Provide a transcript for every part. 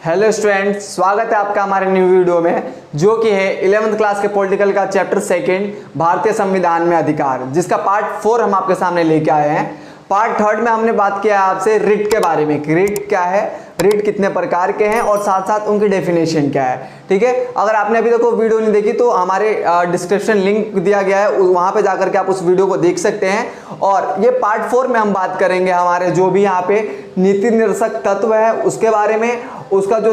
Hello student, स्वागत है आपका हमारे न्यू वीडियो में जो कि है 11th क्लास के पॉलिटिकल का चैप्टर सेकंड भारतीय संविधान में अधिकार, जिसका पार्ट 4 हम आपके सामने लेके आए हैं। पार्ट 3 में हमने बात किया आपसे रिट के बारे में कि रिट क्या है, रिट कितने प्रकार के हैं और साथ साथ उनकी डेफिनेशन क्या है। ठीक है, अगर आपने अभी तक वो वीडियो नहीं देखी तो हमारे डिस्क्रिप्शन लिंक दिया गया है, वहां पे जाकर के आप उस वीडियो को देख सकते हैं। और ये पार्ट 4 में हम बात करेंगे हमारे जो भी यहाँ पे नीति निर्देशक तत्व है उसके बारे में, उसका जो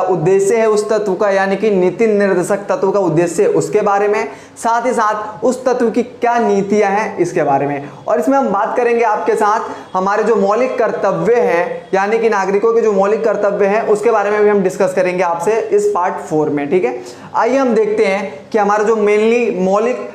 उद्देश्य है उस तत्व का, यानी कि नीति निर्देशक तत्व का उद्देश्य उसके बारे में, साथ ही साथ उस तत्व की क्या नीतियां हैं इसके बारे में। और इसमें हम बात करेंगे आपके साथ हमारे जो मौलिक कर्तव्य हैं, यानी कि नागरिकों के जो मौलिक कर्तव्य हैं उसके बारे में भी हम डिस्कस करेंगे आपसे इस पार्ट 4 में। ठीक है, आइए हम देखते हैं कि हमारा जो मेनली मौलिक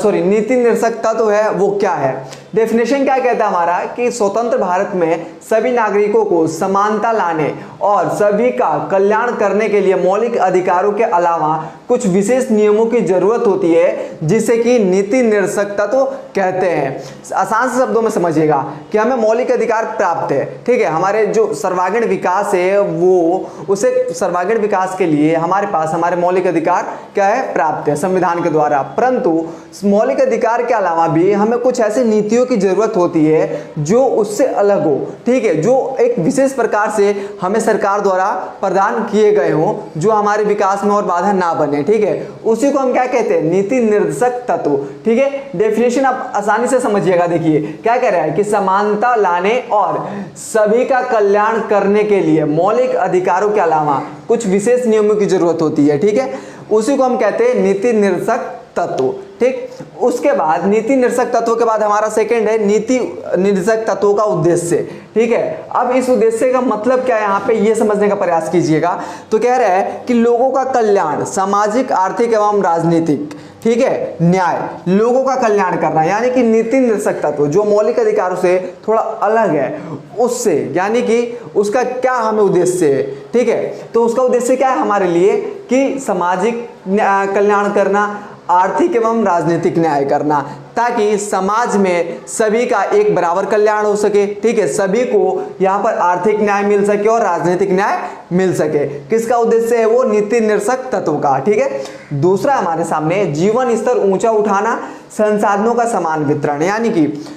नीति निर्देशक तत्व है वो क्या है। डेफिनेशन क्या कहता है हमारा कि स्वतंत्र भारत में सभी नागरिकों को समानता लाने और सभी का कल्याण करने के लिए मौलिक अधिकारों के अलावा कुछ विशेष नियमों की जरूरत होती है जिसे कि नीति निर्देशक तत्व कहते हैं। आसान से शब्दों में समझिएगा कि हमें मौलिक अधिकार प्राप्त है। ठीक है, हमारे जो सर्वांगीण विकास है वो उसे सर्वांगीण विकास के लिए हमारे पास हमारे मौलिक अधिकार क्या है, प्राप्त है संविधान के द्वारा। परंतु मौलिक अधिकार के अलावा भी हमें कुछ ऐसी नीतियों की जरूरत होती है जो उससे अलग हो। ठीक है, जो एक विशेष प्रकार से हमें सरकार द्वारा प्रदान किए गए हों, जो हमारे विकास में और बाधा ना बने। ठीक है, उसी को हम क्या कहते हैं, नीति निर्देशक तत्व। ठीक है, डेफिनेशन आप आसानी से समझिएगा। देखिए क्या कह रहा है कि समानता लाने और सभी का कल्याण करने के लिए मौलिक अधिकारों के अलावा कुछ विशेष नियमों की जरूरत होती है। ठीक है, उसी को हम कहते हैं नीति निर्देशक तत्व। ठीक, उसके बाद नीति निर्देशक तत्व के बाद हमारा सेकंड है नीति निर्देशक तत्वों का उद्देश्य। ठीक है, अब इस उद्देश्य का मतलब क्या है यहाँ पे ये समझने का प्रयास कीजिएगा। तो कह रहा है कि लोगों का कल्याण, सामाजिक, आर्थिक एवं राजनीतिक, ठीक है, न्याय, लोगों का कल्याण करना, यानी कि नीति निर्देशक तत्व जो मौलिक अधिकारों से थोड़ा अलग है उससे, यानी कि उसका क्या हमें उद्देश्य है। ठीक है, तो उसका उद्देश्य क्या है हमारे लिए कि सामाजिक कल्याण करना, आर्थिक एवं राजनीतिक न्याय करना, ताकि समाज में सभी का एक बराबर कल्याण हो सके। ठीक है, सभी को यहाँ पर आर्थिक न्याय मिल सके और राजनीतिक न्याय मिल सके। किसका उद्देश्य है वो, नीति निर्देशक तत्व का। ठीक है, दूसरा हमारे सामने जीवन स्तर ऊंचा उठाना, संसाधनों का समान वितरण, यानी कि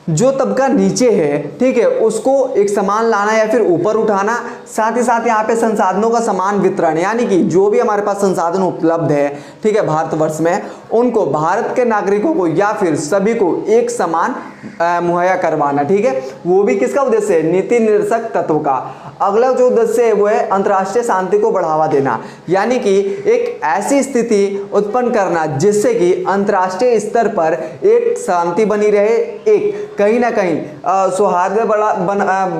जो तबका नीचे है, ठीक है, उसको एक समान लाना या फिर ऊपर उठाना। साथ ही साथ यहाँ पे संसाधनों का समान वितरण, यानी कि जो भी हमारे पास संसाधन उपलब्ध है, ठीक है, भारतवर्ष में, उनको भारत के नागरिकों को या फिर सभी को एक समान मुहैया करवाना। ठीक है, वो भी किसका उद्देश्य है, नीति निर्देशक तत्व का। अगला जो उद्देश्य है वो है अंतर्राष्ट्रीय शांति को बढ़ावा देना, यानी कि एक ऐसी स्थिति उत्पन्न करना जिससे कि अंतर्राष्ट्रीय स्तर पर एक शांति बनी रहे, एक कहीं ना कहीं सौहार्द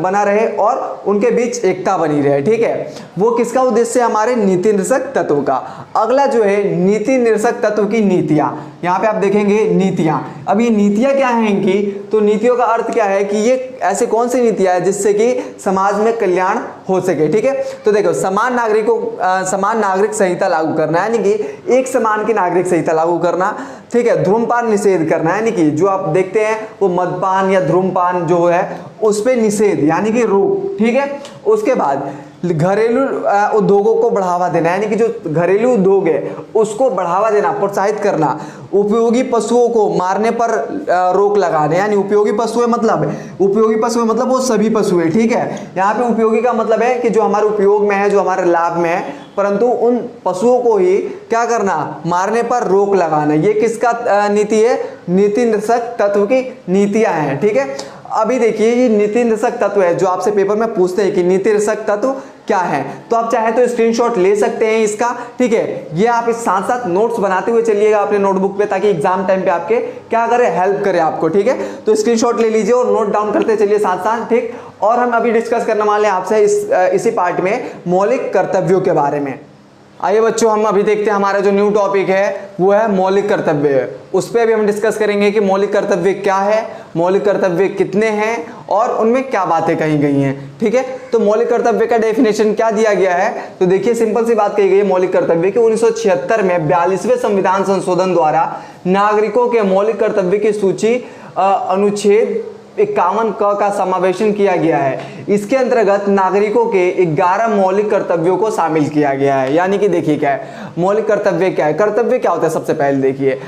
बना रहे और उनके बीच एकता बनी रहे। ठीक है, वो किसका उद्देश्य है, हमारे नीति निर्देशक तत्व का। अगला जो है नीति निर्देशक तत्व की नीतियां, यहाँ पे आप देखेंगे नीतियां। अब ये नीतियां क्या हैं इनकी, तो नीतियों का अर्थ क्या है कि ये ऐसे कौन सी नीतियां है जिससे कि समाज में कल्याण हो सके। ठीक है, तो देखो समान नागरिक संहिता लागू करना, यानी कि एक समान की नागरिक संहिता लागू करना। ठीक है, धूम्रपान निषेध करना, यानी कि जो आप देखते हैं वो मदपान या धूम्रपान जो है उस पे निषेध, यानी कि रोक। ठीक है, उसके बाद घरेलू उद्योगों को बढ़ावा देना, यानी कि जो घरेलू उद्योग है उसको बढ़ावा देना, प्रोत्साहित करना। उपयोगी पशुओं को मारने पर रोक लगाने, यानी उपयोगी पशु मतलब वो सभी पशु है। ठीक है, यहाँ पे उपयोगी का मतलब है कि जो हमारे उपयोग में है, जो हमारे लाभ में है, परंतु उन पशुओं को ही क्या करना, मारने पर रोक लगाना। ये किसका नीति है, नीति निर्देशक तत्व की नीतियां हैं। ठीक है, अभी देखिए ये नीति निर्देशक तत्व है जो आपसे पेपर में पूछते हैं कि नीति निर्देशक तत्व क्या है, तो आप चाहे तो स्क्रीनशॉट ले सकते हैं इसका। ठीक है, ये आप इस साथ साथ नोट्स बनाते हुए चलिएगा अपने नोटबुक पे, ताकि एग्जाम टाइम पे आपके क्या करे, हेल्प करे आपको। ठीक है, तो स्क्रीनशॉट ले लीजिए और नोट डाउन करते चलिए साथ साथ। ठीक, और हम अभी डिस्कस करने वाले हैं आपसे इसी पार्ट में मौलिक कर्तव्यों के बारे में। आइए बच्चों, हम अभी देखते हैं हमारा जो न्यू टॉपिक है वो है मौलिक कर्तव्य। उस पर अभी हम डिस्कस करेंगे कि मौलिक कर्तव्य क्या है, मौलिक कर्तव्य कितने हैं और उनमें क्या बातें कही गई हैं। ठीक है, तो मौलिक कर्तव्य का डेफिनेशन क्या दिया गया है, तो देखिए सिंपल सी बात कही गई है मौलिक कर्तव्य की 1976 में 42वें संविधान संशोधन द्वारा नागरिकों के मौलिक कर्तव्य की सूची अनुच्छेद 51 क का समावेशन किया गया है। इसके अंतर्गत नागरिकों के 11 मौलिक कर्तव्यों को शामिल किया गया है। यानी कि देखिए क्या है मौलिक कर्तव्य क्या है, कर्तव्य क्या होता है सबसे पहले देखिए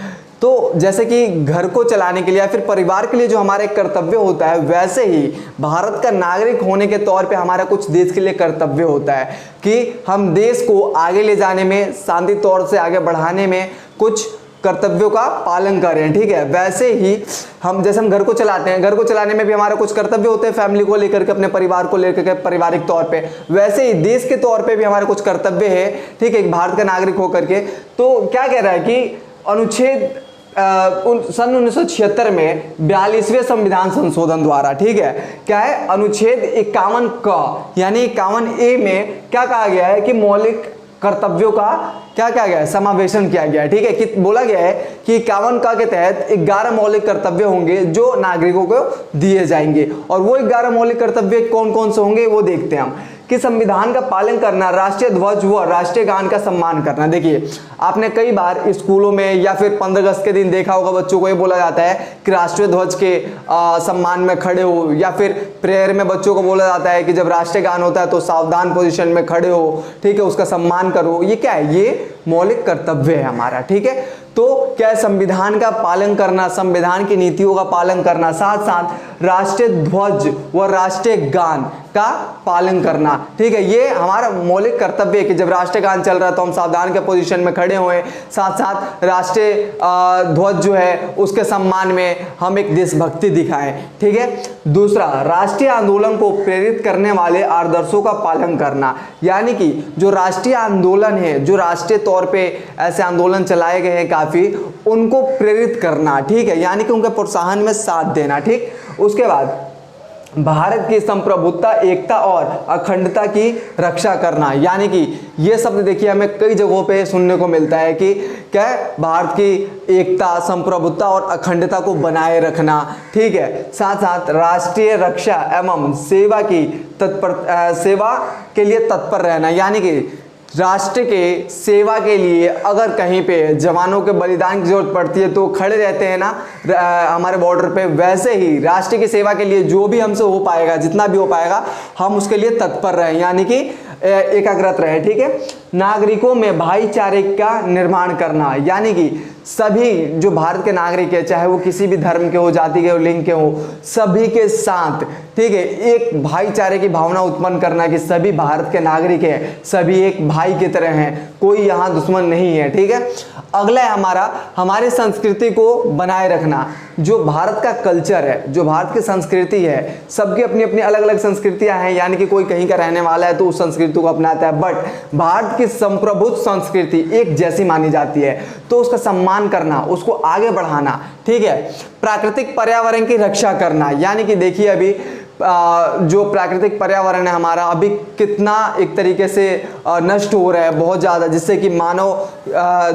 तो जैसे कि घर को चलाने के लिए या फिर परिवार के लिए जो हमारा एक कर्तव्य होता है, वैसे ही भारत का नागरिक होने के तौर पे हमारा कुछ देश के लिए कर्तव्य होता है कि हम देश को आगे ले जाने में, शांति तौर से आगे बढ़ाने में कुछ कर्तव्यों का पालन करें। ठीक है, वैसे ही हम जैसे हम घर को चलाते हैं, घर को चलाने में भी हमारा कुछ कर्तव्य होते हैं फैमिली को लेकर के, अपने परिवार को लेकर के पारिवारिक तौर पे, वैसे ही देश के तौर पे भी हमारे कुछ कर्तव्य है। ठीक है, भारत का नागरिक होकर के। तो क्या कह रहा है कि अनुच्छेद सन 1976 में 42वें संविधान संशोधन द्वारा, ठीक है, क्या है अनुच्छेद 51 क यानी 51A में क्या कहा गया है कि मौलिक कर्तव्यों का क्या किया गया है समावेशन किया गया है। ठीक है, कि बोला गया है कि 51 क के तहत 11 मौलिक कर्तव्य होंगे जो नागरिकों को दिए जाएंगे। और वो 11 मौलिक कर्तव्य कौन कौन से होंगे वो देखते हैं हम कि संविधान का पालन करना, राष्ट्रीय ध्वज व राष्ट्रीय गान का सम्मान करना। देखिए आपने कई बार स्कूलों में या फिर 15 अगस्त के दिन देखा होगा बच्चों को ये बोला जाता है कि राष्ट्रीय ध्वज के सम्मान में खड़े हो, या फिर प्रेयर में बच्चों को बोला जाता है कि जब राष्ट्रीय गान होता है तो सावधान पोजीशन में खड़े हो, ठीक है, उसका सम्मान करो। ये क्या है, ये मौलिक कर्तव्य है हमारा। ठीक है, तो क्या है संविधान का पालन करना, संविधान की नीतियों का पालन करना, साथ साथ राष्ट्रीय ध्वज व राष्ट्रीय गान का पालन करना। ठीक है, ये हमारा मौलिक कर्तव्य है कि जब राष्ट्रीय गान चल रहा है तो हम सावधान के पोजीशन में खड़े हुए, साथ साथ राष्ट्रीय ध्वज जो है उसके सम्मान में हम एक देशभक्ति दिखाएं। ठीक है, दूसरा राष्ट्रीय आंदोलन को प्रेरित करने वाले आदर्शों का पालन करना, यानी कि जो राष्ट्रीय आंदोलन है, जो राष्ट्रीय तौर पे ऐसे आंदोलन चलाए गए हैं काफी, उनको प्रेरित करना। ठीक है, यानी कि उनके प्रोत्साहन में साथ देना। ठीक, उसके बाद भारत की संप्रभुता, एकता और अखंडता की रक्षा करना, यानी कि ये शब्द देखिए हमें कई जगहों पे सुनने को मिलता है कि क्या है भारत की एकता, संप्रभुता और अखंडता को बनाए रखना। ठीक है, साथ साथ राष्ट्रीय रक्षा एवं सेवा के लिए तत्पर रहना, यानी कि राष्ट्र के सेवा के लिए अगर कहीं पे जवानों के बलिदान की जरूरत पड़ती है तो खड़े रहते हैं ना हमारे बॉर्डर पे, वैसे ही राष्ट्र की सेवा के लिए जो भी हमसे हो पाएगा, जितना भी हो पाएगा, हम उसके लिए तत्पर रहें, यानी कि एकाग्रत रहे। ठीक है, नागरिकों में भाईचारे का निर्माण करना, यानी कि सभी जो भारत के नागरिक है, चाहे वो किसी भी धर्म के हो, जाति के हो, लिंग के हो, सभी के साथ, ठीक है, एक भाईचारे की भावना उत्पन्न करना कि सभी भारत के नागरिक हैं, सभी एक भाई की तरह हैं, कोई यहाँ दुश्मन नहीं है। ठीक है, अगला है हमारी संस्कृति को बनाए रखना। जो भारत का कल्चर है, जो भारत की संस्कृति है, सबकी अपनी अपनी अलग अलग संस्कृतियां हैं, यानी कि कोई कहीं का रहने वाला है तो उस संस्कृति को अपनाता है, बट भारत की संप्रभुत्व संस्कृति एक जैसी मानी जाती है, तो उसका सम्मान करना, उसको आगे बढ़ाना। ठीक है, प्राकृतिक पर्यावरण की रक्षा करना, यानी कि देखिए अभी जो प्राकृतिक पर्यावरण है हमारा अभी कितना एक तरीके से नष्ट हो रहा है बहुत ज़्यादा, जिससे कि मानव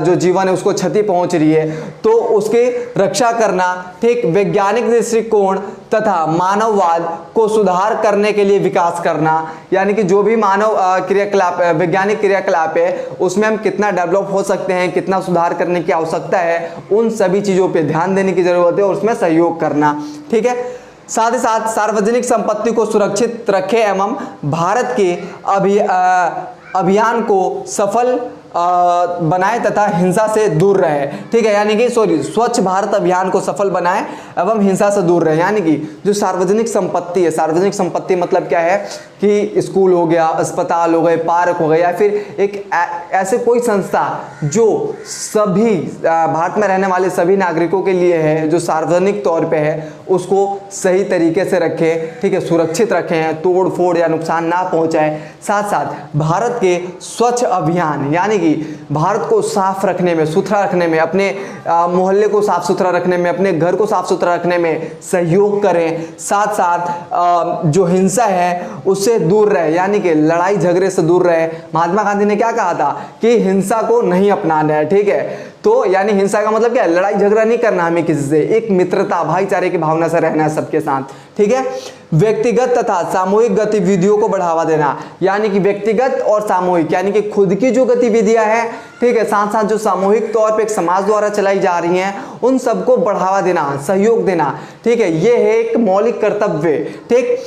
जो जीवन है उसको क्षति पहुंच रही है, तो उसकी रक्षा करना। ठीक, वैज्ञानिक दृष्टिकोण तथा मानववाद को सुधार करने के लिए विकास करना, यानी कि जो भी मानव क्रियाकलाप, वैज्ञानिक क्रियाकलाप है, उसमें हम कितना डेवलप हो सकते हैं, कितना सुधार करने की आवश्यकता है, उन सभी चीज़ों पर ध्यान देने की जरूरत है और उसमें सहयोग करना। ठीक है, साथ ही साथ सार्वजनिक संपत्ति को सुरक्षित रखें एवं भारत के अभियान को सफल बनाए तथा हिंसा से दूर रहे। ठीक है, यानी कि स्वच्छ भारत अभियान को सफल बनाए एवं हिंसा से दूर रहे, यानी कि जो सार्वजनिक संपत्ति है, सार्वजनिक संपत्ति मतलब क्या है कि स्कूल हो गया, अस्पताल हो गए, पार्क हो गए, या फिर एक ऐसे कोई संस्था जो सभी भारत में रहने वाले सभी नागरिकों के लिए है, जो सार्वजनिक तौर पे है, उसको सही तरीके से रखें। ठीक है, सुरक्षित रखें, तोड़ फोड़ या नुकसान ना पहुंचाए। साथ साथ भारत के स्वच्छ अभियान, यानी कि भारत को साफ रखने में, सुथरा रखने में, अपने मोहल्ले को साफ सुथरा रखने में, अपने घर को साफ सुथरा रखने में सहयोग करें। साथ साथ जो हिंसा है उससे दूर रहे, यानी कि लड़ाई झगड़े से दूर रहे। महात्मा गांधी ने क्या कहा था कि हिंसा को नहीं अपनाना है। ठीक है, तो यानी हिंसा का मतलब क्या है, लड़ाई झगड़ा नहीं करना हमें किसी से, एक मित्रता, भाईचारे की भावना से रहना है सबके साथ। ठीक है। व्यक्तिगत तथा सामूहिक गतिविधियों को बढ़ावा देना, यानी कि व्यक्तिगत और सामूहिक यानी कि खुद की जो गतिविधियां हैं, ठीक है, साथ साथ जो सामूहिक तौर पे एक समाज द्वारा चलाई जा रही हैं उन सबको बढ़ावा देना, सहयोग देना, ठीक है। ये है एक मौलिक कर्तव्य। ठीक,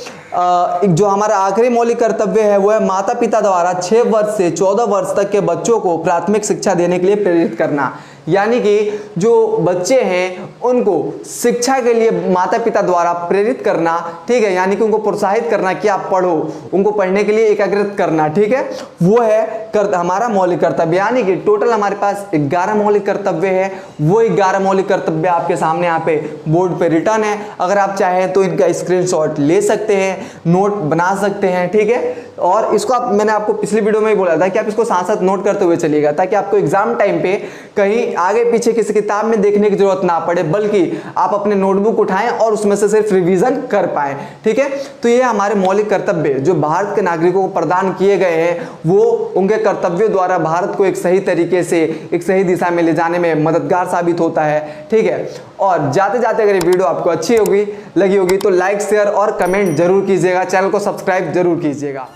जो हमारा आखिरी मौलिक कर्तव्य है वो है माता पिता द्वारा 6 वर्ष से 14 वर्ष तक के बच्चों को प्राथमिक शिक्षा देने के लिए प्रेरित करना, यानी कि जो बच्चे हैं उनको शिक्षा के लिए माता पिता द्वारा प्रेरित करना, ठीक है, यानी कि उनको प्रोत्साहित करना कि आप पढ़ो, उनको पढ़ने के लिए एकाग्रित करना, ठीक है, वो है हमारा मौलिक कर्तव्य। यानी कि टोटल हमारे पास 11 मौलिक कर्तव्य है। वो 11 मौलिक कर्तव्य आपके सामने यहाँ पे बोर्ड पे रिटर्न है। अगर आप चाहें तो इनका स्क्रीनशॉट ले सकते हैं, नोट बना सकते हैं, ठीक है। और इसको मैंने आपको पिछली वीडियो में ही बोला था कि आप इसको साथ साथ नोट करते हुए चलिएगा, ताकि आपको एग्जाम टाइम पे कहीं आगे पीछे किसी किताब में देखने की जरूरत ना पड़े, बल्कि आप अपने नोटबुक उठाएं और उसमें से सिर्फ रिवीजन कर पाएं, ठीक है। तो ये हमारे मौलिक कर्तव्य जो भारत के नागरिकों को प्रदान किए गए हैं, वो उनके कर्तव्यों द्वारा भारत को एक सही तरीके से एक सही दिशा में ले जाने में मददगार साबित होता है, ठीक है। और जाते जाते अगर ये वीडियो आपको अच्छी लगी होगी तो लाइक शेयर और कमेंट जरूर कीजिएगा, चैनल को सब्सक्राइब जरूर कीजिएगा।